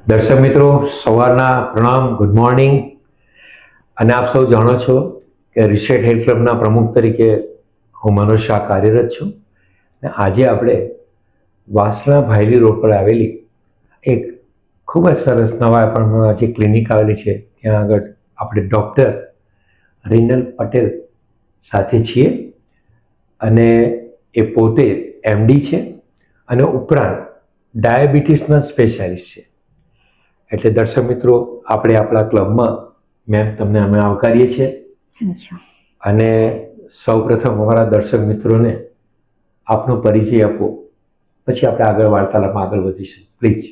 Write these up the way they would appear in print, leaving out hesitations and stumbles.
દર્શક મિત્રો, સવારના પ્રણામ, ગુડ મોર્નિંગ. અને આપ સૌ જાણો છો કે રિસેટ હેલ્થ ક્લબના પ્રમુખ તરીકે હું મનોજ શાહ કાર્યરત છું. અને આજે આપણે વાસણા ભાયલી રોડ પર આવેલી એક ખૂબ જ સરસ નવા પણ જે ક્લિનિક આવેલી છે ત્યાં આગળ આપણે ડૉક્ટર રિનલ પટેલ સાથે છીએ. અને એ પોતે MD છે અને ઉપરાંત ડાયાબિટીસના સ્પેશિયાલિસ્ટ છે. એટલે દર્શક મિત્રો, આપણે આપણા ક્લબમાં મેમ તમને અમે આવકારીએ છીએ. અને સૌપ્રથમ અમારા દર્શક મિત્રોને આપનો પરિચય આપો, પછી આપણે આગળ વાર્તાલાપમાં આગળ વધીશું. Please.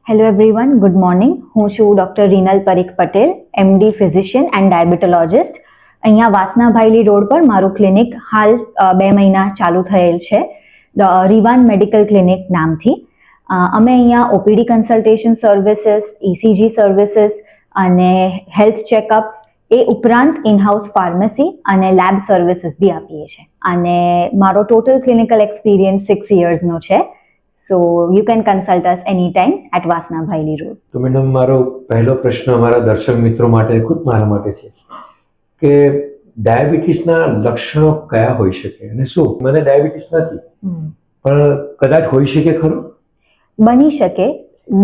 Hello everyone, good morning. હું છું doctor Rinal Parikh Patel, MD physician and diabetologist. અહીંયા વાસણા ભાયલી રોડ પર મારું ક્લિનિક હાલ 2 મહિના ચાલુ થયેલ છે, રીવાન મેડિકલ ક્લિનિક નામથી. અમે અહીંયા OPD consultation services, ECG services અને હેલ્થ ચેકઅપ્સ, એ ઉપરાંત ઇનહાઉસ ફાર્મસી અને લેબ સર્વિસીસ બી આપીએ છીએ. અને મારો ટોટલ ક્લિનિકલ એક્સપિરિયન્સ 6 યર્સનો છે. So you can consult us any time at Vasna Bhayli road. તો મેડમ, મારો પહેલો પ્રશ્ન અમારા દર્શક મિત્રો માટે, ખુદ મારા માટે છે કે ડાયાબિટીસના લક્ષણો કયા હોઈ શકે અને શું? મને ડાયાબિટીસ નથી, પણ કદાચ હોઈ શકે ખરું? બની શકે.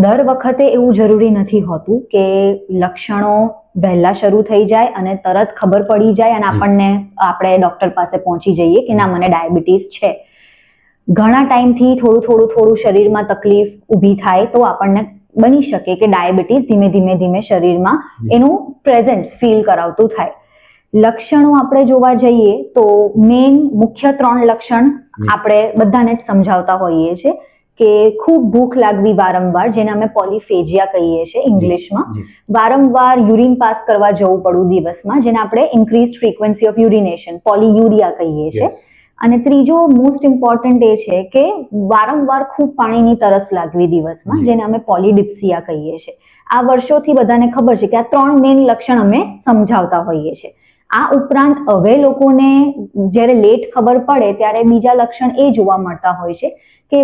દર વખતે એવું જરૂરી નથી હોતું કે લક્ષણો વહેલા શરૂ થઈ જાય અને તરત ખબર પડી જાય અને આપણે ડૉક્ટર પાસે પહોંચી જઈએ કે ના, મને ડાયાબિટીસ છે. ઘણા ટાઈમથી થોડું શરીરમાં તકલીફ ઊભી થાય તો આપણને બની શકે કે ડાયાબિટીસ ધીમે ધીમે શરીરમાં એનું પ્રેઝન્સ ફીલ કરાવતું થાય. લક્ષણો આપણે જોવા જઈએ તો મુખ્ય 3 લક્ષણ આપણે બધાને જ સમજાવતા હોઈએ છીએ કે ખૂબ ભૂખ લાગવી વારંવાર, જેને અમે પોલીફેજિયા કહીએ છીએ ઇંગ્લિશમાં. વારંવાર યુરિન પાસ કરવા જવું પડવું દિવસમાં, જેને આપણે ઇન્ક્રીઝડ ફ્રીક્વન્સી ઓફ યુરિનેશન, પોલીયુરિયા કહીએ છીએ. અને ત્રીજો મોસ્ટ ઇમ્પોર્ટન્ટ એ છે કે વારંવાર ખૂબ પાણીની તરસ લાગવી દિવસમાં, જેને અમે પોલીડિપ્સિયા કહીએ છીએ. આ વર્ષોથી બધાને ખબર છે કે આ 3 મેઇન લક્ષણ અમે સમજાવતા હોઈએ છીએ. આ ઉપરાંત હવે લોકોને જ્યારે લેટ ખબર પડે ત્યારે બીજા લક્ષણ એ જોવા મળતા હોય છે કે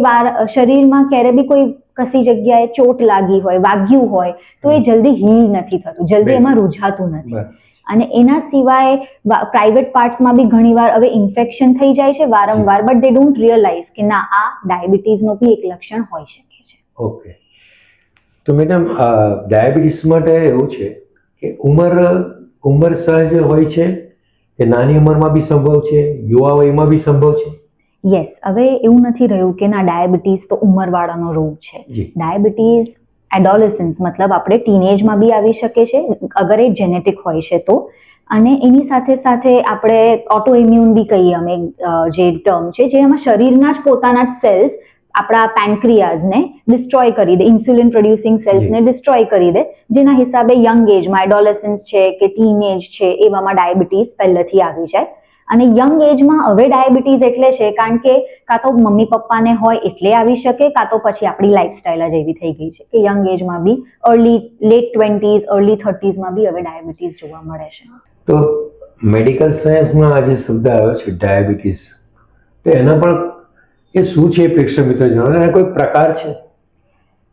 શરીરમાં ક્યારે બી કોઈ કસી જગ્યાએ ચોટ લાગી હોય, વાગ્યું હોય તો એ જલ્દી હીલ નથી થતું, જલ્દી એમાં રૂઝાતું નથી. અને એના સિવાય પ્રાઇવેટ પાર્ટ્સમાં બી ઘણીવાર હવે ઇન્ફેક્શન થઈ જાય છે વારંવાર, બટ દે ડોન્ટ રિયલાઇઝ કે ના, આ ડાયાબિટીસનું બી એક લક્ષણ હોઈ શકે છે. ઓકે. તો મેડમ, ડાયાબિટીસ માટે એવું છે કે ઉંમર સહજ હોય છે કે નાની ઉંમરમાં બી સંભવ છે, યુવા વયમાં બી સંભવ છે? યસ. હવે એવું નથી રહ્યું કે ના, ડાયાબિટીસ તો ઉંમરવાળાનો રોગ છે. ડાયાબિટીસ એડોલેસન્સ, મતલબ આપણે ટીનેજમાં બી આવી શકે છે અગર એ જેનેટિક હોય છે તો. અને એની સાથે સાથે આપણે ઓટો ઇમ્યુન બી કહીએ અમે, જે ટર્મ છે, જે એમાં શરીરના જ પોતાના જ સેલ્સ આપણા પેન્ક્રિયાઝને ડિસ્ટ્રોય કરી દે, ઇન્સ્યુલિન પ્રોડ્યુસિંગ સેલ્સને ડિસ્ટ્રોય કરી દે, જેના હિસાબે યંગ એજમાં, એડોલેસન્સ છે કે ટીનેજ છે, એવામાં ડાયાબિટીસ પહેલેથી આવી જાય. અને યંગ એજમાં હવે ડાયાબિટીસ એટલે છે કારણ કે કાં તો મમ્મી પપ્પાને હોય એટલે આવી શકે, કાં તો પછી આપણી લાઈફસ્ટાઈલ જ એવી થઈ ગઈ છે કે યંગ એજમાં બી લેટ 20s, અર્લી 30sમાં બી હવે ડાયાબિટીસ જોવા મળે છે. તો મેડિકલ સાયન્સમાં આ જે શબ્દ આવ્યો છે ડાયાબિટીસ, તો એના પણ એ શું છે પ્રેક્ષક મિત્રો જણાવો. એના કોઈ પ્રકાર છે?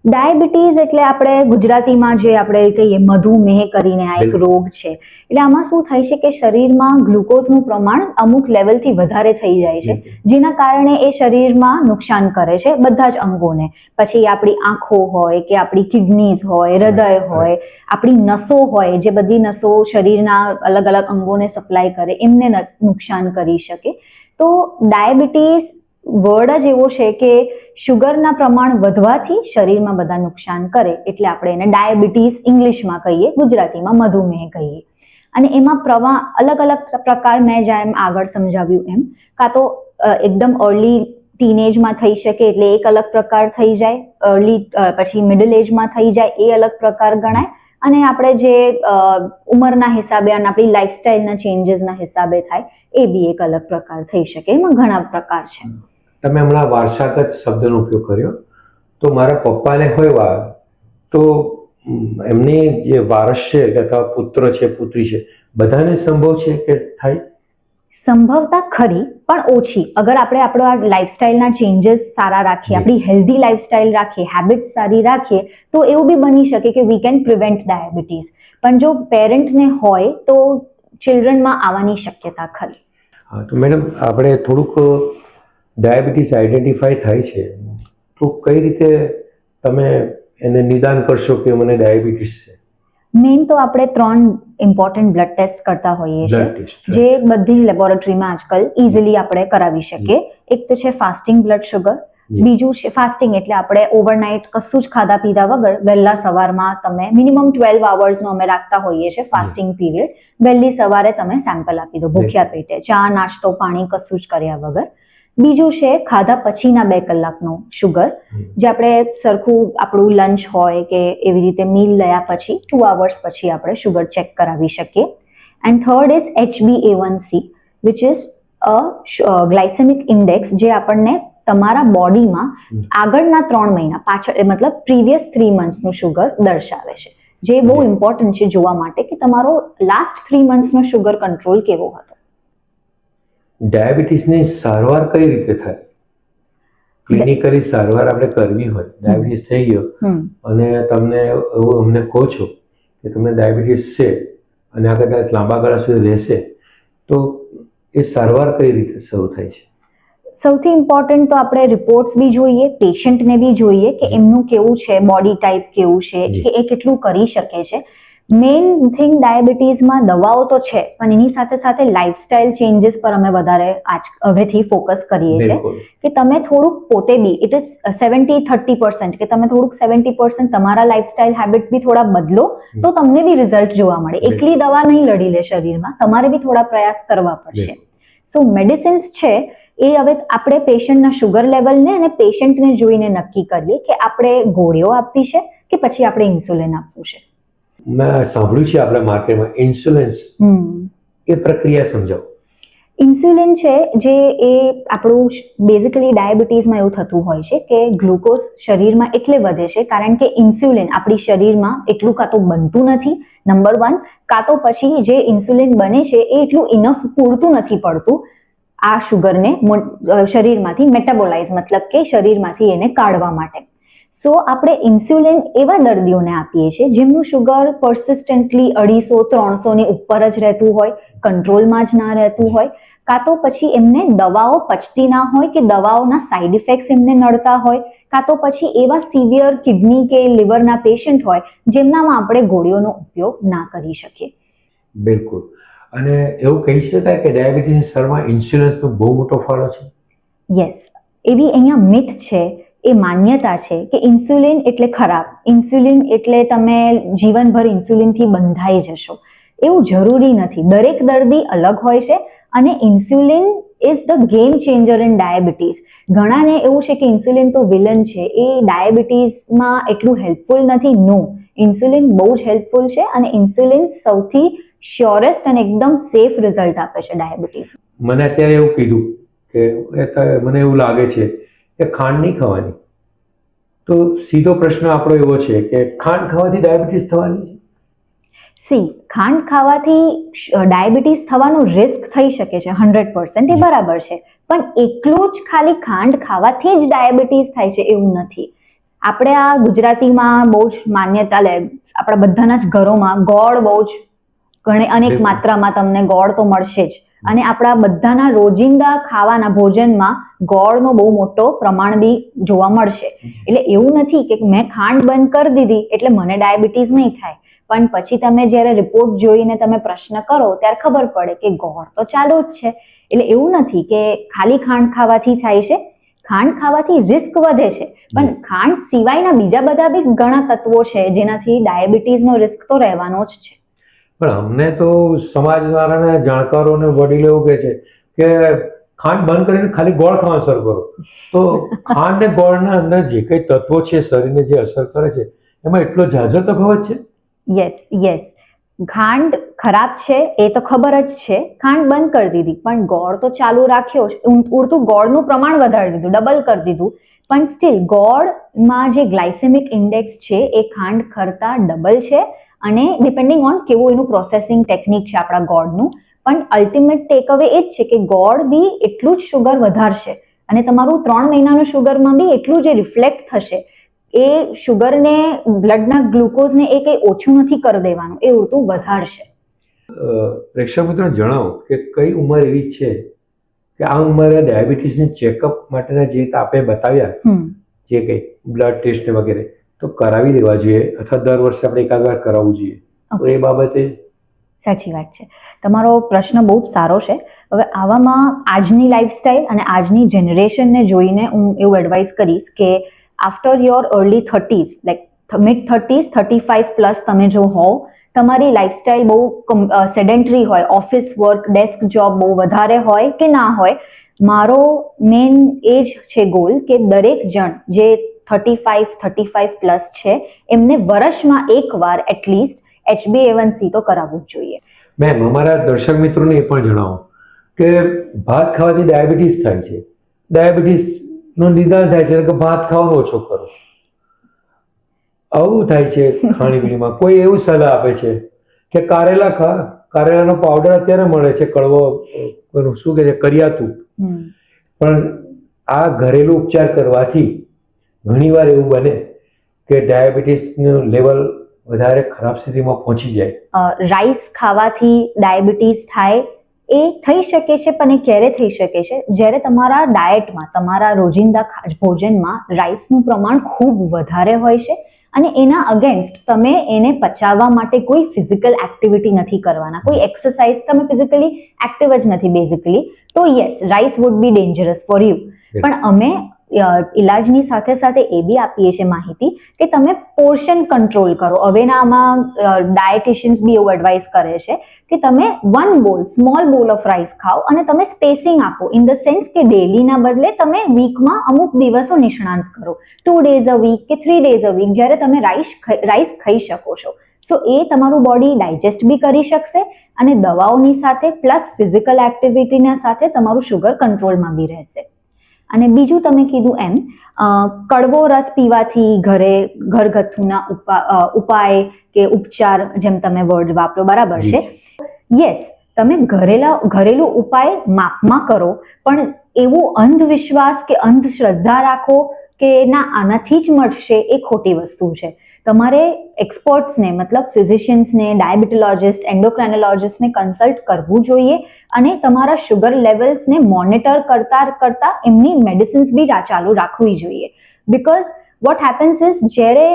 ડાયાબિટીસ એટલે આપણે ગુજરાતીમાં જે આપણે કહીએ મધુમેહ કરીને આ એક રોગ છે. એટલે આમાં શું થાય છે કે શરીરમાં ગ્લુકોઝનું પ્રમાણ અમુક લેવલથી વધારે થઈ જાય છે, જેના કારણે એ શરીરમાં નુકસાન કરે છે બધા જ અંગોને. પછી આપણી આંખો હોય કે આપણી કિડનીઝ હોય, હૃદય હોય, આપણી નસો હોય, જે બધી નસો શરીરના અલગ અલગ અંગોને સપ્લાય કરે, એમને નુકસાન કરી શકે. તો ડાયાબિટીસ વર્ડ જ એવો છે કે શુગરના પ્રમાણ વધવાથી શરીરમાં બધા નુકસાન કરે, એટલે આપણે એને ડાયાબિટીસ ઇંગ્લિશમાં કહીએ, ગુજરાતીમાં મધુમેહ કહીએ. અને એમાં અલગ અલગ પ્રકાર, મેં જેમ આગળ સમજાવ્યું એમ, કાં તો એકદમ અર્લી ટીનેજમાં થઈ શકે એટલે એક અલગ પ્રકાર થઈ જાય, પછી મિડલ એજમાં થઈ જાય એ અલગ પ્રકાર ગણાય, અને આપણે જે ઉંમરના હિસાબે અને આપણી લાઈફસ્ટાઈલના ચેન્જીસના હિસાબે થાય એ બી એક અલગ પ્રકાર થઈ શકે. એમાં ઘણા પ્રકાર છે. તમે હમણાં વારસાગત શબ્દનો ઉપયોગ કર્યો, તો મારા પપ્પાને હોય તો એમની જે વારસ છે, અથવા પુત્ર છે, પુત્રી છે, બધાને સંભવ છે કે થાય? સંભવતા ખરી પણ ઓછી. અગર આપણે આપણો આ લાઈફસ્ટાઈલના ચેન્જીસ સારા રાખીએ, જી. આપણી હેલ્ધી લાઈફસ્ટાઈલ રાખીએ, હેબિટ્સ સારી રાખીએ, તો એવું બી બની શકે કે વી કેન પ્રિવેન્ટ ડાયાબિટીસ. પણ જો પેરેન્ટને હોય તો ચિલ્ડ્રનમાં આવવાની શક્યતા ખરી. હા, તો મેડમ આપણે થોડુંક ડાયાબિટીસ આઈડેન્ટિફાઈ થાય છે તો કઈ રીતે તમે એને નિદાન કરશો કે મને ડાયાબિટીસ છે? મેઇન તો આપણે 3 ઇમ્પોર્ટન્ટ બ્લડ ટેસ્ટ કરતા હોઈએ બ્લડ છીએ, ટેસ્ટ, જે બધી જ લેબોરેટરીમાં આજકાલ ઇઝીલી આપણે કરાવી શકીએ. એક તો છે ફાસ્ટિંગ બ્લડ શુગર, જી. બીજું છે ફાસ્ટિંગ એટલે આપણે ઓવરનાઇટ કશું જ ખાધા પીધા વગર વહેલા સવારમાં તમે મિનિમમ 12 અવર્સનો અમે રાખતા હોઈએ છીએ ફાસ્ટિંગ પીરિયડ. વહેલી સવારે તમે સેમ્પલ આપી દો ભૂખ્યા પેટે, ચા નાસ્તો પાણી કશું જ કર્યા વગર. બીજું છે ખાધા પછીના 2 કલાકનો શુગર, જે આપણે સરખું આપણું લંચ હોય કે એવી રીતે મીલ લયા પછી 2 અવર્સ પછી આપણે શુગર ચેક કરાવી શકીએ. And third is HbA1c which is a glycaemic index, જે આપણને તમારા બોડીમાં આગળના 3 મહિના પાછળ મતલબ પ્રીવિયસ 3 મંથ્સનું શુગર દર્શાવે છે, જે બહુ ઇમ્પોર્ટન્ટ છે જોવા માટે કે તમારો લાસ્ટ 3 મંથ્સનો શુગર કંટ્રોલ કેવો હતો. ડાયાબિટીસની સારવાર કઈ રીતે થાય? ક્લિનિકલી સારવાર આપણે કરવી હોય, ડાયાબિટીસ થઈ ગયો અને તમને એવું અમને કહો છો કે તમને ડાયાબિટીસ છે અને આ કદાચ લાંબા ગાળા સુધી રહેશે, તો એ સારવાર કઈ રીતે શરૂ થાય છે? સૌથી ઇમ્પોર્ટન્ટ તો આપણે રિપોર્ટ્સ બી જોઈએ, પેશન્ટને બી જોઈએ કે એમનું કેવું છે, બોડી ટાઈપ કેવું છે, કે એ કેટલું કરી શકે છે. મેઇન થિંગ ડાયાબિટીસમાં દવાઓ તો છે, પણ એની સાથે સાથે લાઈફસ્ટાઈલ ચેન્જીસ પર અમે વધારે હવેથી ફોકસ કરીએ છીએ બિલકુલ. કે તમે થોડુંક પોતે બી ઇટ ઇઝ 70-30% કે તમે થોડુંક 70% તમારા લાઈફસ્ટાઈલ હેબિટ્સ બી થોડા બદલો તો તમને બી રિઝલ્ટ જોવા મળે. એકલી દવા નહીં લડી લે શરીરમાં, તમારે બી થોડા પ્રયાસ કરવા પડશે. સો મેડિસિન્સ છે એ હવે આપણે પેશન્ટના શુગર લેવલને અને પેશન્ટને જોઈને નક્કી કરીએ કે આપણે ગોળીઓ આપવી છે કે પછી આપણે ઇન્સ્યુલિન આપવું છે. મેં સાંભળ્યું છે આપણા માર્કેટમાં ઇન્સ્યુલન્સ, એ પ્રક્રિયા સમજાવો. ઇન્સ્યુલિન છે જે એ આપણું બેઝિકલી ડાયાબિટીસમાં એવું થતું હોય છે કે ગ્લુકોઝ શરીરમાં એટલે વધે છે કારણ કે ઇન્સ્યુલિન આપણી શરીરમાં એટલું કાં તો બનતું નથી, નંબર 1, કાં તો પછી જે ઇન્સ્યુલિન બને છે એ એટલું ઇનફ પૂરતું નથી પડતું આ શુગરને શરીરમાંથી મેટાબોલાઇઝ મતલબ કે શરીરમાંથી એને કાઢવા માટે. સો આપણે ઇન્સ્યુલિન એવા દર્દીઓને આપીએ છીએ જેમનું શુગર પરસિસ્ટન્ટલી 250-300 ની ઉપર જ રહેતું હોય, કંટ્રોલમાં જ ના રહેતું હોય, કાં તો પછી એમને દવાઓ પચતી ના હોય કે દવાઓના સાઇડ ઇફેક્ટ્સ એમને નડતા હોય, કાં તો પછી એવા સિવિયર કિડની કે લિવરના પેશન્ટ હોય જેમનામાં આપણે ગોળીઓનો ઉપયોગ ના કરી શકીએ. બિલકુલ. અને એવું કહી શકાય કે ડાયાબિટીસની સારવારમાં ઇન્સ્યુલન્સનો બહુ મોટો ફાળો છે? યસ, એવી અહીંયા મિથ છે, એ માન્યતા છે કે ઇન્સ્યુલિન એટલે ખરાબ, ઇન્સ્યુલિન એટલે તમે જીવનભર ઇન્સ્યુલિનથી બંધાઈ જશો. એવું જરૂરી નથી. દરેક દર્દી અલગ હોય છે અને insulin is the game changer in diabetes. ઘણાને એવું છે કે ઇન્સ્યુલિન તો વિલન છે, એ ડાયાબિટીસમાં એટલું હેલ્પફુલ નથી. નો, ઇન્સ્યુલિન બહુ જ હેલ્પફુલ છે અને ઇન્સ્યુલિન સૌથી શ્યોરેસ્ટ અને એકદમ સેફ રિઝલ્ટ આપે છે ડાયાબિટીસ. મને અત્યારે એવું કીધું કે મને એવું લાગે છે કે ખાંડ નહીં ખાવાની, તો સીધો પ્રશ્ન આપણો એવો છે કે ખાંડ ખાવાથી ડાયાબિટીસ થવાની છે? ખાંડ ખાવાથી ડાયાબિટીસ થવાનો રિસ્ક થઈ શકે છે 100%, એ બરાબર છે, પણ એકલું જ ખાલી ખાંડ ખાવાથી જ ડાયાબિટીસ થાય છે એવું નથી. આપણે આ ગુજરાતીમાં બહુ જ માન્યતા આપણા બધાના જ ઘરોમાં ગોળ બહુ જ અનેક માત્રામાં તમને ગોળ તો મળશે જ, અને આપણા બધાના રોજિંદા ખાવાના ભોજનમાં ગોળનો બહુ મોટો પ્રમાણ બી જોવા મળશે. એટલે એવું નથી કે મેં ખાંડ બંધ કરી દીધી એટલે મને ડાયાબિટીસ નહીં થાય, પણ પછી તમે જ્યારે રિપોર્ટ જોઈને તમે પ્રશ્ન કરો ત્યારે ખબર પડે કે ગોળ તો ચાલુ જ છે. એટલે એવું નથી કે ખાલી ખાંડ ખાવાથી થાય છે. ખાંડ ખાવાથી રિસ્ક વધે છે, પણ ખાંડ સિવાયના બીજા બધા બી ઘણા તત્વો છે જેનાથી ડાયાબિટીસનો રિસ્ક તો રહેવાનો જ છે. પણ અમને તો સમાજવાળાને, જાણકારોને, વડીલો એવું કહે છે કે ખાંડ બંધ કરીને ખાલી ગોળ ખાવાનું શરૂ કરો. તો ખાંડ ને ગોળના અંદર જે કંઈ તત્વો છે શરીરને જે અસર કરે છે એમાં એટલો ઝાઝો તફાવત છે? યસ, ખાંડ ખરાબ છે એ તો ખબર જ છે. ખાંડ બંધ કરી દીધી પણ ગોળ તો ચાલુ રાખ્યો, ઉડતું ગોળનું પ્રમાણ વધારી દીધું, ડબલ કરી દીધું, પણ સ્ટીલ ગોળમાં જે ગ્લાયસેમિક ઇન્ડેક્સ છે એ ખાંડ કરતાં ડબલ છે. અને ડિપેન્ડિંગ ઓન કેવું એનું પ્રોસેસિંગ ટેકનિક છે આપણા ગોળનું, પણ અલ્ટિમેટ ટેક અવે એ જ છે કે ગોળ બી એટલું જ શુગર વધારશે અને તમારું 3 મહિનાનું શુગરમાં બી એટલું જે રિફ્લેક્ટ થશે એ શુગરને, બ્લડના ગ્લુકોઝને એ કંઈ ઓછું નથી કરી દેવાનું, એ ઉલટું વધારશે. પ્રેક્ષક મિત્રોને જણાવો કે કઈ ઉંમર એવી છે કે આ ઉંમરે ડાયાબિટીસની ચેકઅપ માટેના જે આપે બતાવ્યા જે કંઈ બ્લડ ટેસ્ટ વગેરે તો કરાવી લેવા જોઈએ અથવા દર વર્ષે આપણે એકાદ વાર કરાવવું જોઈએ. તો એ બાબતે સાચી વાત છે. તમારો પ્રશ્ન બહુ જ સારો છે. હવે આવામાં આજની લાઈફસ્ટાઈલ અને આજની જનરેશનને જોઈને હું એવું એડવાઇસ કરીશ કે after your early 30s, like mid 30s, 35 plus તમે જો હોવ, તમારી લાઈફસ્ટાઈલ બહુ સેડેન્ટરી હોય, ઓફિસ વર્ક, ડેસ્ક જોબ બહુ વધારે હોય કે ના હોય, મારો મેઇન એ જ છે ગોલ કે દરેક જણ જે 35 પ્લસ છે એમને વર્ષમાં એકવાર એટલીસ્ટ HbA1c તો કરાવવું જ જોઈએ. મેમ, અમારા દર્શક મિત્રોને એ પણ જણાવો કે ભાત ખાવાથી ડાયાબિટીસ થાય છે, ડાયાબિટીસનું નિદાન થાય છે કે ભાત ખાવાનો ઓછો કરો, આવું થાય છે ખાણીપીણીમાં. કોઈ એવું સલાહ આપે છે કે કારેલા ખા, કારેલાનો પાવડર અત્યારે મળે છે કડવો, શું કહે છે, કરિયાતું. પણ આ ઘરેલું ઉપચાર કરવાથી ઘણીવાર એવું બને કે ડાયાબિટીસનું લેવલ વધારે ખરાબ સ્થિતિમાં પહોંચી જાય. રાઈસ ખાવાથી ડાયાબિટીસ થાય એ થઈ શકે છે, પણ એ ક્યારે થઈ શકે છે? જ્યારે તમારા ડાયટમાં, તમારા રોજિંદા ભોજનમાં રાઈસનું પ્રમાણ ખૂબ વધારે હોય છે અને એના અગેન્સ્ટ તમે એને પચાવવા માટે કોઈ ફિઝિકલ એક્ટિવિટી નથી કરવાના, કોઈ એક્સરસાઇઝ, તમે ફિઝિકલી એક્ટિવ જ નથી બેઝિકલી, તો yes, rice would be dangerous for you. પણ અમે ઇલાજની સાથે સાથે એ બી આપીએ છીએ માહિતી કે તમે પોર્શન કંટ્રોલ કરો. હવેના આમાં ડાયટિશિયન્સ બી એવું એડવાઇસ કરે છે કે તમે સ્મોલ બોલ ઓફ રાઈસ ખાઓ અને તમે સ્પેસિંગ આપો, ઇન ધ સેન્સ કે ડેલીના બદલે તમે વીકમાં અમુક દિવસો નિષ્ણાંત કરો, 2 days a week કે 3 days a week, જ્યારે તમે રાઈસ ખાઈ શકો છો. સો એ તમારું બોડી ડાયજેસ્ટ બી કરી શકશે અને દવાઓની સાથે પ્લસ ફિઝિકલ એક્ટિવિટીના સાથે તમારું શુગર કંટ્રોલમાં બી રહેશે. અને બીજું તમે કીધું એમ કડવો રસ પીવાથી ઘરગથ્થુના ઉપાય કે ઉપચાર, જેમ તમે વર્ડ વાપરો, બરાબર છે. યસ, તમે ઘરેલું ઉપાય માપમાં કરો, પણ એવું અંધવિશ્વાસ કે અંધશ્રદ્ધા રાખો કે ના આનાથી જ મળશે, એ ખોટી વસ્તુ છે. તમારે એક્સપર્ટ્સને, મતલબ ફિઝિશિયન્સને, ડાયાબિટોલોજિસ્ટ, એન્ડોક્રાઇનોલોજિસ્ટને કન્સલ્ટ કરવું જોઈએ અને તમારા શુગર લેવલ્સને મોનિટર કરતા એમની મેડિસિન્સ બી ચાલુ રાખવી જોઈએ. બીકોઝ વોટ હેપન્સ ઇઝ, જ્યારે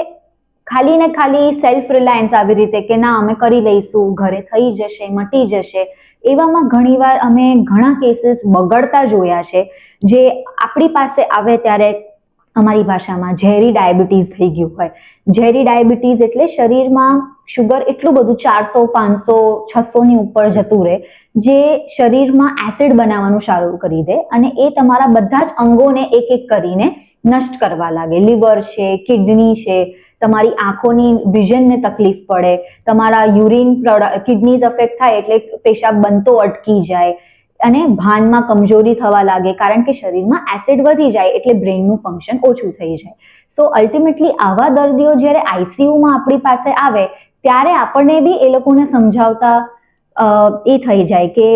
ખાલી ને ખાલી સેલ્ફ રિલાયન્સ આવી રીતે કે ના અમે કરી લઈશું, ઘરે થઈ જશે, મટી જશે, એવામાં ઘણીવાર અમે ઘણા કેસીસ બગડતા જોયા છે, જે આપણી પાસે આવે ત્યારે અમારી ભાષામાં ઝેરી ડાયાબિટીસ થઈ ગયું હોય. ઝેરી ડાયાબિટીસ એટલે શરીરમાં શુગર એટલું બધું 400, 500, 600 ની ઉપર જતું રહે, જે શરીરમાં એસિડ બનાવવાનું શરૂ કરી દે અને એ તમારા બધા જ અંગોને એક એક કરીને નષ્ટ કરવા લાગે. લીવર છે, કિડની છે, તમારી આંખોની વિઝનને તકલીફ પડે, તમારા કિડનીઝ અફેક્ટ થાય એટલે પેશાબ બનતો અટકી જાય અને ભાનમાં કમજોરી થવા લાગે, કારણ કે શરીરમાં એસિડ વધી જાય એટલે બ્રેઇનનું ફંક્શન ઓછું થઈ જાય. સો અલ્ટિમેટલી આવા દર્દીઓ જ્યારે આઈસીયુમાં આપણી પાસે આવે ત્યારે આપણને બી એ લોકોને સમજાવતા એ થઈ જાય કે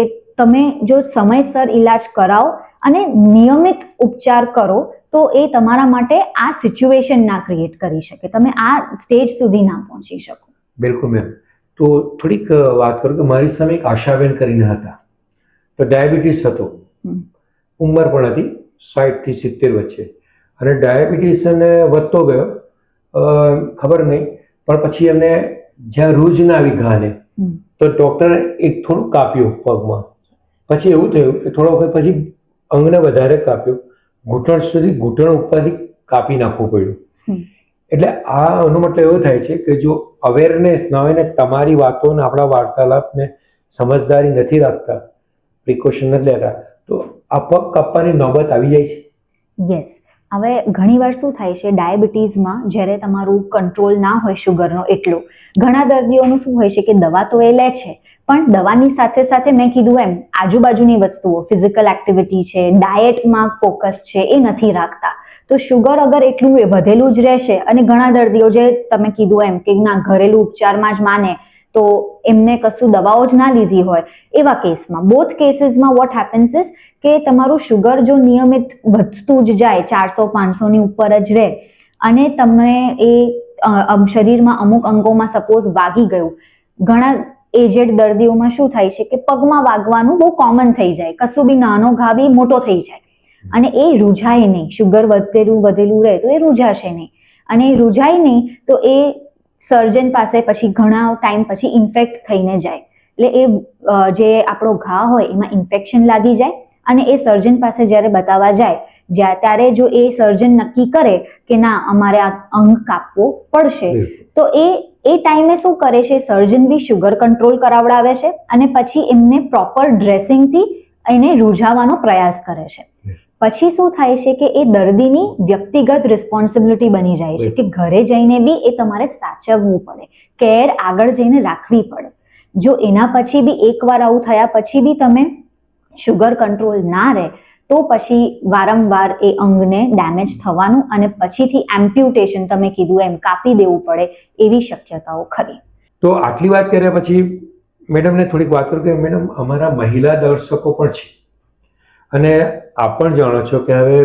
તમે જો સમયસર ઈલાજ કરાવો અને નિયમિત ઉપચાર કરો તો એ તમારા માટે આ સિચ્યુએશન ના ક્રિએટ કરી શકે, તમે આ સ્ટેજ સુધી ના પહોંચી શકો. બિલકુલ મેમ. તો થોડીક વાત કરું કે મારી સામે એક આશાબેન કરીને હતા, તો ડાયાબિટીસ હતો, ઉંમર પણ હતી 60 થી 70 વચ્ચે, અને ડાયાબિટીસ એને વધતો ગયો, ખબર નહીં, પણ પછી એમને જ્યાં રૂજ ના આવી ઘાને, તો ડૉક્ટરે એક થોડું કાપ્યું પગમાં. પછી એવું થયું કે થોડો વખત પછી અંગને વધારે કાપ્યું, ઘૂંટણ ઉપરથી કાપી નાખવું પડ્યું. એટલે આનો મતલબ એવો થાય છે કે જો અવેરનેસ ના હોય ને, તમારી વાતોને, આપણા વાર્તાલાપને સમજદારી નથી રાખતા, પ્રિકોશન નથી લેતા, તો આ પગ કાપવાની નોબત આવી જાય છે. યસ. હવે ઘણીવાર શું થાય છે ડાયાબિટીસમાં, જ્યારે તમારું કંટ્રોલ ના હોય શુગરનો એટલો, ઘણા દર્દીઓનું શું હોય છે કે દવા તો એ લે છે, પણ દવાની સાથે સાથે મેં કીધું એમ આજુબાજુની વસ્તુઓ, ફિઝિકલ એક્ટિવિટી છે, ડાયટમાં ફોકસ છે, એ નથી રાખતા. તો શુગર અગર એટલું વધેલું જ રહેશે અને ઘણા દર્દીઓ જે તમે કીધું એમ કે ના ઘરેલું ઉપચારમાં જ માને, તો એમને કશું દવાઓ જ ના લીધી હોય એવા કેસમાં, બોથ કેસીસમાં વોટ હેપન્સ ઇઝ કે તમારું શુગર જો નિયમિત વધતું જ જાય 400-500 ની ઉપર જ રહે અને તમને એ શરીરમાં અમુક અંગોમાં સપોઝ વાગી ગયું, ઘણા એજેડ દર્દીઓમાં શું થાય છે કે પગમાં વાગવાનું બહુ કોમન થઈ જાય, કશું બી નાનો ઘા બી મોટો થઈ જાય અને એ રૂઝાય નહીં, શુગર વધેલું રહે તો એ રૂઝાશે નહીં અને એ રૂઝાય નહીં તો એ સર્જન પાસે પછી ઘણા ટાઈમ પછી ઇન્ફેક્ટ થઈને જાય, એટલે એ જે આપણો ઘા હોય એમાં ઇન્ફેક્શન લાગી જાય અને એ સર્જન પાસે જ્યારે બતાવવા જાય ત્યારે જો એ સર્જન નક્કી કરે કે ના અમારે આ અંગ કાપવો પડશે તો એ ટાઈમે શું કરે છે, સર્જન બી શુગર કંટ્રોલ કરાવડાવે છે અને પછી એમને પ્રોપર ડ્રેસિંગથી એને રૂઝાવવાનો પ્રયાસ કરે છે. પછી શું થાય છે કે એ દર્દીની વ્યક્તિગત રિસ્પોન્સિબિલિટી બની જાય છે કે ઘરે જઈને બી એ તમારે સાચવવું પડે, કેર આગળ જઈને રાખવી પડે. જો એના પછી બી એકવાર આવું થયા પછી બી તમે શુગર કંટ્રોલ ના રહે તો પછી વારંવાર એ અંગને ડેમેજ થવાનું અને પછીથી એમ્પ્યુટેશન તમે કીધું એમ કાપી દેવું પડે એવી શક્યતાઓ ખરી. તો આટલી વાત કર્યા પછી મેડમને થોડીક વાત કરું કે મેડમ અમારા મહિલા દર્શકો પણ છે અને આપ પણ જાણો છો કે હવે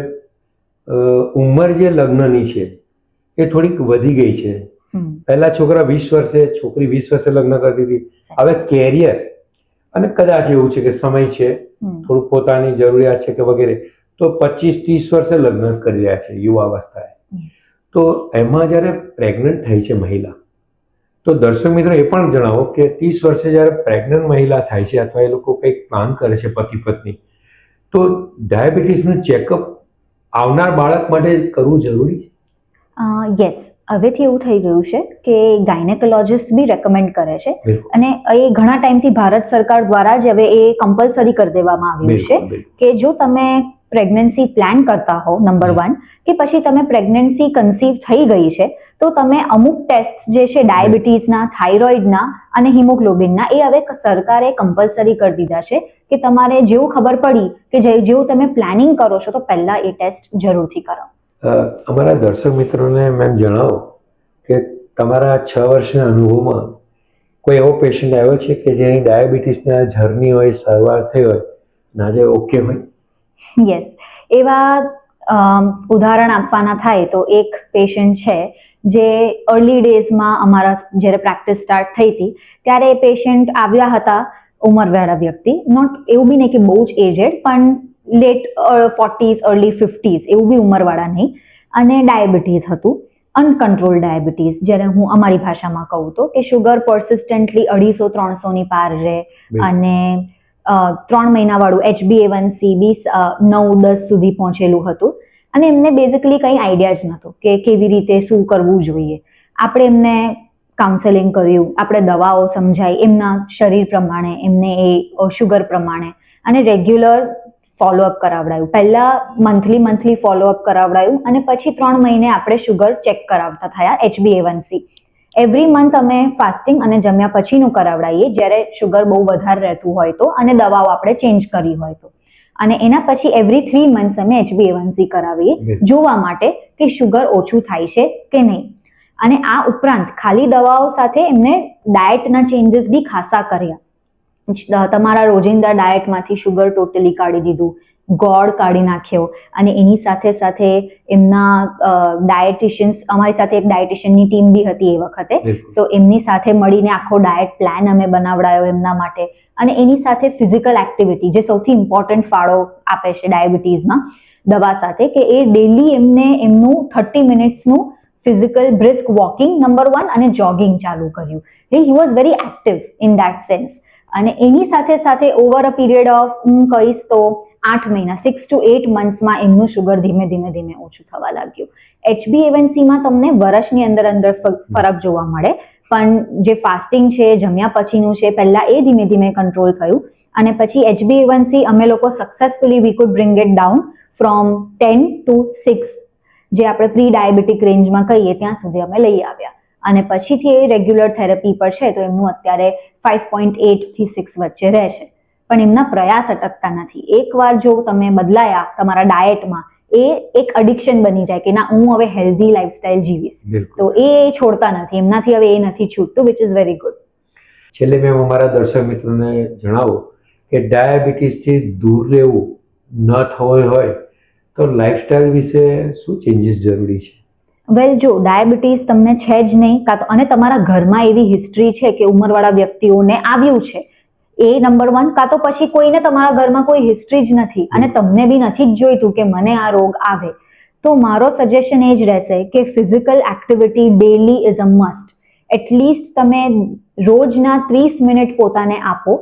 ઉંમર જે લગ્નની છે એ થોડીક વધી ગઈ છે. પહેલા છોકરા 20 વર્ષે, છોકરી 20 વર્ષે લગ્ન કરતી હતી. હવે કેરિયર અને કદાચ એવું છે કે સમય છે, થોડુંક પોતાની જરૂરિયાત છે કે વગેરે, તો 25-30 વર્ષે લગ્ન કરી રહ્યા છે યુવાવસ્થાએ. તો એમાં જ્યારે પ્રેગ્નન્ટ થઈ છે મહિલા, તો દર્શક મિત્રો એ પણ જણાવો કે 30 વર્ષે જ્યારે પ્રેગ્નન્ટ મહિલા થાય છે અથવા એ લોકો કંઈક પ્લાન કરે છે પતિ પત્ની, તો ડાયાબિટીસનું ચેકઅપ આવનાર બાળક માટે કરવું જરૂરી છે? યસ, હવેથી એવું થઈ ગયું છે કે ગાયનેકોલોજિસ્ટ બી રેકમેન્ડ કરે છે અને એ ઘણા ટાઈમથી ભારત સરકાર દ્વારા જ હવે એ કમ્પલસરી કરી દેવામાં આવ્યું છે કે જો તમે પ્રેગ્નન્સી પ્લાન કરતા હો, નંબર 1, કે પછી તમે પ્રેગ્નન્સી કન્સીવ થઈ ગઈ છે તો તમે અમુક ટેસ્ટ જે છે ડાયાબિટીસના, થાઇરોઇડના અને હિમોગ્લોબિનના એ હવે સરકારે કમ્પલસરી કરી દીધા છે કે તમારે જેવું ખબર પડી કે જેવું તમે પ્લાનિંગ કરો છો તો પહેલા એ ટેસ્ટ જરૂરથી કરો. અમારા દર્શક મિત્રોને મેમ જણાવો કે તમારા 6 વર્ષના અનુભવમાં કોઈ એવો પેશન્ટ આવ્યો છે કે જેની ડાયાબિટીસના જર્ની હોય, સારવાર થઈ હોય, નાજે ઓકે હોય? યસ, એવા ઉદાહરણ આપવાના થાય તો એક પેશન્ટ છે જે અર્લી ડેઝમાં અમારા જ્યારે પ્રેક્ટિસ સ્ટાર્ટ થઈ હતી ત્યારે એ પેશન્ટ આવ્યા હતા, ઉંમરવાળા વ્યક્તિ, નોટ એવું બી નહીં કે બહુ જ એજેડ, પણ લેટ 40s અર્લી 50s એવું બી ઉંમરવાળા નહીં, અને ડાયાબિટીસ હતું, અનકન્ટ્રોલ ડાયાબિટીસ, જ્યારે હું અમારી ભાષામાં કહું તો કે શુગર પરસિસ્ટન્ટલી 250-300 ની પાર રહે અને 3 મહિનાવાળું HbA1c બી 9-10 સુધી પહોંચેલું હતું અને એમને બેઝિકલી કંઈ આઈડિયા જ નહોતો કે કેવી રીતે શું કરવું જોઈએ. આપણે એમને કાઉન્સેલિંગ કર્યું, આપણે દવાઓ સમજાઈ એમના શરીર પ્રમાણે, એમને એ શુગર પ્રમાણે, અને રેગ્યુલર ફોલોઅપ કરાવડાયું. પહેલા મંથલી ફોલોઅપ કરાવડાયું અને પછી 3 મહિને આપણે શુગર ચેક કરાવતા થયા, HbA1c. એવરી મંથ અમે ફાસ્ટિંગ અને જમ્યા પછીનું કરાવડાવીએ જ્યારે શુગર બહુ વધારે રહેતું હોય તો, અને દવાઓ આપણે ચેન્જ કરી હોય તો, અને એના પછી એવરી 3 મંથ્સ અમે HbA1c કરાવીએ જોવા માટે કે શુગર ઓછું થાય છે કે નહીં. અને આ ઉપરાંત ખાલી દવાઓ સાથે એમને ડાયટના ચેન્જીસ બી ખાસા કર્યા. તમારા રોજિંદા ડાયટમાંથી શુગર ટોટલી કાઢી દીધું, ગોળ કાઢી નાખ્યો, અને એની સાથે સાથે એમના ડાયટિશિયન્સ, અમારી સાથે એક ડાયટિશિયનની ટીમ બી હતી એ વખતે, સો એમની સાથે મળીને આખો ડાયટ પ્લાન અમે બનાવડાયો એમના માટે. અને એની સાથે ફિઝિકલ એક્ટિવિટી જે સૌથી ઇમ્પોર્ટન્ટ ફાળો આપે છે ડાયાબિટીસમાં દવા સાથે, કે એ ડેલી એમને એમનું 30 મિનિટ્સનું ફિઝિકલ બ્રિસ્ક વોકિંગ નંબર 1 અને જોગિંગ ચાલુ કર્યું. He was very active in that sense. અને એની સાથે સાથે ઓવર અ પીરિયડ ઓફ હું કહીશ તો 8 મહિના, 6 to 8 મંથ્સમાં એમનું શુગર ધીમે ધીમે ઓછું થવા લાગ્યું. HbA1cમાં તમને વર્ષની અંદર ફરક જોવા મળે, પણ જે ફાસ્ટિંગ છે, જમ્યા પછીનું છે, પહેલા એ ધીમે ધીમે કંટ્રોલ થયું અને પછી HbA1c અમે લોકો successfully V food bring it down from 10 to 6, જે આપણે પ્રી ડાયાબિટીક રેન્જમાં કહીએ ત્યાં સુધી અમે લઈ આવ્યા. અને પછીથી એ રેગ્યુલર થેરપી પર છે તો એમનું અત્યારે 5.8 થી 6 વચ્ચે રહેશે. પણ એમના પ્રયાસ અટકતા નથી. એકવાર જો તમે બદલાયા તમારા ડાયટમાં, એ એક એડિક્શન બની જાય કે ના હું હવે હેલ્ધી લાઈફસ્ટાઈલ જીવીશ, તો એ છોડતા નથી, એમનાથી હવે એ નથી છૂટતું, વિચ ઇઝ વેરી ગુડ. છેલ્લે મેમ અમારા દર્શક મિત્રોને જણાવો કે ડાયાબિટીસથી દૂર રહેવું ન થવું હોય તો લાઈફસ્ટાઈલ વિશે શું ચેન્જીસ જરૂરી છે? વેલ જો ડાયાબિટીસ તમને છે જ નહીં કાં તો અને તમારા ઘરમાં એવી હિસ્ટ્રી છે કે ઉંમરવાળા વ્યક્તિઓને આવ્યું છે, એ નંબર 1. કાં તો પછી કોઈને તમારા ઘરમાં કોઈ હિસ્ટ્રી જ નથી અને તમને બી નથી જ જોઈતું કે મને આ રોગ આવે, તો મારો સજેશન એ જ રહેશે કે physical activity daily is a must. At least તમે રોજના 30 મિનિટ પોતાને આપો,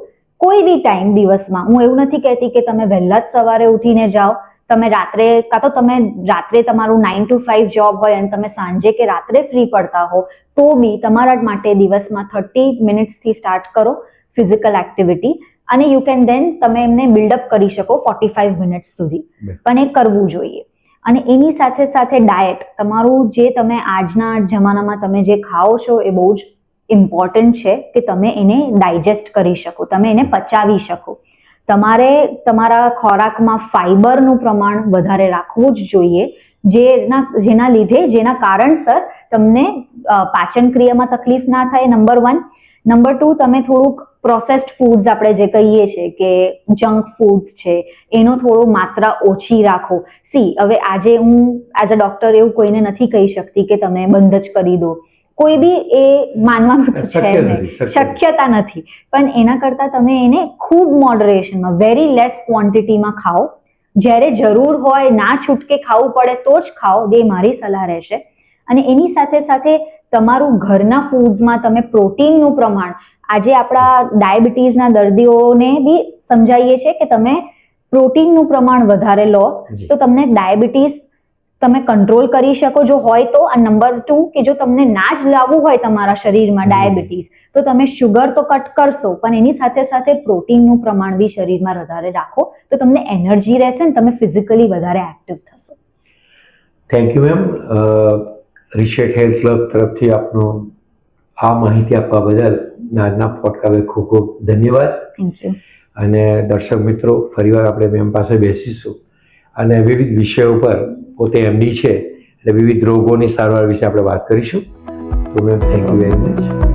કોઈ બી ટાઈમ દિવસમાં. હું એવું નથી કહેતી કે તમે વહેલા જ સવારે ઉઠીને જાઓ, તમે રાત્રે કાં તો તમે રાત્રે તમારું 9 to 5 જોબ હોય અને તમે સાંજે કે રાત્રે ફ્રી પડતા હો તો બી તમારા માટે દિવસમાં 30 મિનિટ્સથી સ્ટાર્ટ કરો ફિઝિકલ એક્ટિવિટી, અને યુ કેન દેન તમે એમને બિલ્ડઅપ કરી શકો 45 મિનિટ્સ સુધી, પણ એ કરવું જોઈએ. અને એની સાથે સાથે ડાયટ, તમારું જે તમે આજના જમાનામાં તમે જે ખાઓ છો એ બહુ જ ઇમ્પોર્ટન્ટ છે કે તમે એને ડાયજેસ્ટ કરી શકો, તમે એને પચાવી શકો. તમારે તમારા ખોરાકમાં ફાઈબરનું પ્રમાણ વધારે રાખવું જ જોઈએ, જેના કારણસર તમને પાચન ક્રિયામાં તકલીફ ના થાય, નંબર 1. નંબર 2, તમે થોડુંક પ્રોસેસ્ડ ફૂડ્સ આપણે જે કહીએ છીએ કે જંક ફૂડ્સ છે એનો થોડો માત્રા ઓછી રાખો. હવે આજે હું એઝ અ ડોક્ટર એવું કોઈને નથી કહી શકતી કે તમે બંધ જ કરી દો, કોઈ બી એ માનવાનું તો છે નહીં, શક્યતા નથી, પણ એના કરતાં તમે એને ખૂબ મોડરેશનમાં વેરી લેસ ક્વોન્ટિટીમાં ખાઓ. જ્યારે જરૂર હોય, ના છૂટકે ખાવું પડે તો જ ખાઓ, એ મારી સલાહ રહેશે. અને એની સાથે સાથે તમારું ઘરના ફૂડ્સમાં તમે પ્રોટીનનું પ્રમાણ, આજે આપણા ડાયાબિટીસના દર્દીઓને બી સમજાવીએ છીએ કે તમે પ્રોટીનનું પ્રમાણ વધારે લો તો તમને ડાયાબિટીસ તમે કંટ્રોલ કરી શકો જો હોય તો. અને નંબર 2 કે જો તમને ના જ લાવવું હોય તમારા શરીરમાં ડાયાબિટીસ તો તમે શુગર તો કટ કરશો, પણ એની સાથે સાથે પ્રોટીનનું પ્રમાણ બી શરીરમાં વધારે રાખો તો તમને એનર્જી રહેશે ને તમે ફિઝિકલી વધારે એક્ટિવ થશો. Thank you ma'am. Reset health club તરફથી આપનો આ માહિતી આપવા બદલ આજના પોડકાસ્ટમાં ખૂબ ખૂબ ધન્યવાદ. Thank you. અને દર્શક મિત્રો, ફરીવાર આપણે મેમ પાસે બેસીશું અને વિવિધ વિષયો પર, પોતે એમડી છે એટલે વિવિધ રોગોની સારવાર વિશે આપણે વાત કરીશું. તો ma'am, thank you very much.